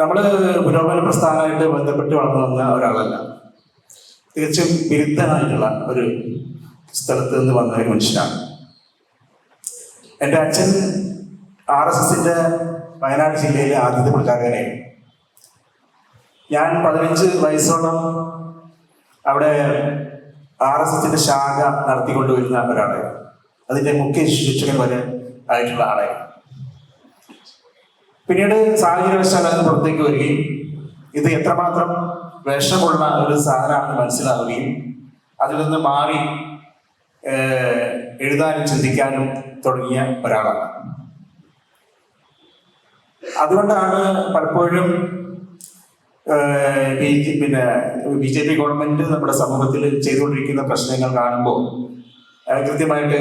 നമ്മൾ പുരോഗമന പ്രസ്ഥാനമായിട്ട് ബന്ധപ്പെട്ട് വളർന്നു വന്ന ഒരാളല്ല. തികച്ചും വിരുദ്ധനായിട്ടുള്ള ഒരു സ്ഥലത്ത് നിന്ന് വന്ന ഒരു മനുഷ്യനാണ്. എൻ്റെ അച്ഛൻ RSSന്റെ വയനാട് ജില്ലയിലെ ആദ്യത്തെ പ്രചാരകനായിരുന്നു. ഞാൻ 15 വയസ്സോളം അവിടെ RSSന്റെ ശാഖ നടത്തിക്കൊണ്ടുവരുന്ന ഒരാളായിരുന്നു. അതിൻ്റെ മുഖ്യ ശിക്ഷകൻ വരെ ആയിട്ടുള്ള ആളായിരുന്നു. പിന്നീട് സാഹചര്യവശാൽ അത് പുറത്തേക്ക് വരികയും ഇത് എത്രമാത്രം വിഷമുള്ള ഒരു സാധനമാണെന്ന് മനസ്സിലാവുകയും അതിൽ നിന്ന് മാറി എഴുതാനും ചിന്തിക്കാനും തുടങ്ങിയ ഒരാളാണ്. അതുകൊണ്ടാണ് പലപ്പോഴും BJP ഗവൺമെന്റ് നമ്മുടെ സമൂഹത്തിൽ ചെയ്തുകൊണ്ടിരിക്കുന്ന പ്രശ്നങ്ങൾ കാണുമ്പോൾ കൃത്യമായിട്ട്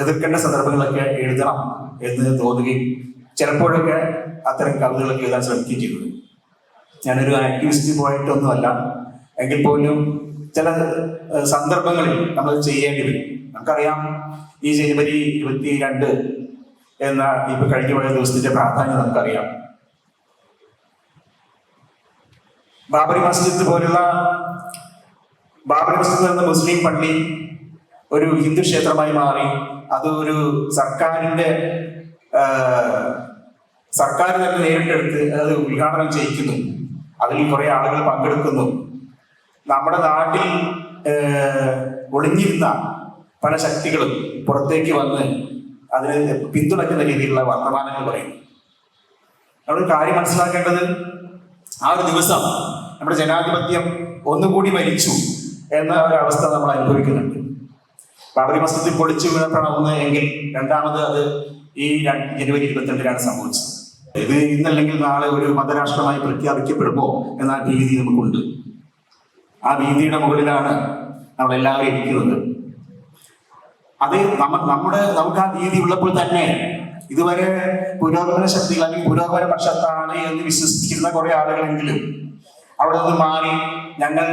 എതിർക്കേണ്ട സന്ദർഭങ്ങളൊക്കെ എഴുതണം എന്ന് തോന്നുകയും ചിലപ്പോഴൊക്കെ അത്തരം കവിതകളൊക്കെ എഴുതാൻ ശ്രമിക്കുകയും ചെയ്തത്. ഞാനൊരു ആക്ടിവിസ്റ്റ് പോയിട്ടൊന്നുമല്ല, എങ്കിൽ പോലും ചില സന്ദർഭങ്ങളിൽ നമ്മൾ ചെയ്യേണ്ടി വരും. നമുക്കറിയാം, ഈ ജനുവരി 22 എന്ന ഇപ്പൊ കഴിഞ്ഞു പോയ ദിവസത്തിന്റെ പ്രാധാന്യം നമുക്കറിയാം. ബാബറി മസ്ജിദ് പോലുള്ള ബാബറി മസ്ജിദ് എന്ന മുസ്ലിം പള്ളി ഒരു ഹിന്ദു ക്ഷേത്രമായി മാറി. അത് ഒരു സർക്കാർ തന്നെ നേരിട്ടെടുത്ത് അത് ഉദ്ഘാടനം ചെയ്യിക്കുന്നു. അതിൽ കുറെ ആളുകൾ പങ്കെടുക്കുന്നു. നമ്മുടെ നാട്ടിൽ ഒളിഞ്ഞിരുന്ന പല ശക്തികളും പുറത്തേക്ക് വന്ന് അതിന് പിന്തുണയ്ക്കുന്ന രീതിയിലുള്ള വർത്തമാനങ്ങൾ പറയുന്നു. നമ്മളൊരു കാര്യം മനസ്സിലാക്കേണ്ടത്, ആ ഒരു ദിവസം നമ്മുടെ ജനാധിപത്യം ഒന്നുകൂടി മരിച്ചു എന്ന ഒരവസ്ഥ നമ്മൾ അനുഭവിക്കുന്നുണ്ട്. ബാബറി മസ്ജിദ് പൊളിച്ചു വീണപ്പോഴാണ് ഒന്ന് എങ്കിൽ രണ്ടാമത് അത് ഈ ജനുവരി 22 സംഭവിച്ചത്. ഇത് ഇന്നല്ലെങ്കിൽ നാളെ ഒരു മതരാഷ്ട്രമായി പ്രഖ്യാപിക്കപ്പെടുമോ എന്ന ഭീതി നമുക്കുണ്ട്. ആ ഭീതിയുടെ മുകളിലാണ് നമ്മളെല്ലാവരും ഇരിക്കുന്നത്. അത് നമുക്ക് ആ ഭീതി ഉള്ളപ്പോൾ തന്നെ ഇതുവരെ പുരോഗമന ശക്തികൾ അല്ലെങ്കിൽ പുരോഗമന പക്ഷത്താണ് എന്ന് വിശ്വസിക്കുന്ന കുറെ ആളുകളെങ്കിലും അവിടെ നിന്ന് മാറി ഞങ്ങൾ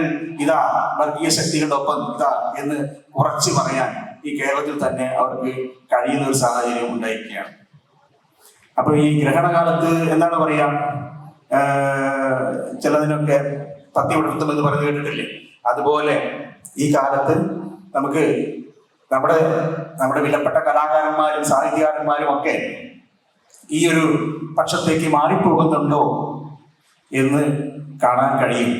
ഇതാ വർഗീയ ശക്തികളുടെ ഒപ്പം ഇതാ എന്ന് ഉറച്ചു പറയാൻ ഈ കേരളത്തിൽ തന്നെ അവർക്ക് കഴിയുന്ന ഒരു സാഹചര്യം ഉണ്ടായിരിക്കുകയാണ്. അപ്പൊ ഈ ഗ്രഹണകാലത്ത് എന്താണ് പറയാ, ചിലതിനൊക്കെ പത്തി വിടർത്തുമെന്ന് പറഞ്ഞു കേട്ടിട്ടില്ലേ? അതുപോലെ ഈ കാലത്ത് നമുക്ക് നമ്മുടെ വിലപ്പെട്ട കലാകാരന്മാരും സാഹിത്യകാരന്മാരും ഒക്കെ ഈ ഒരു പക്ഷത്തേക്ക് മാറിപ്പോകുന്നുണ്ടോ എന്ന് കാണാൻ കഴിയും.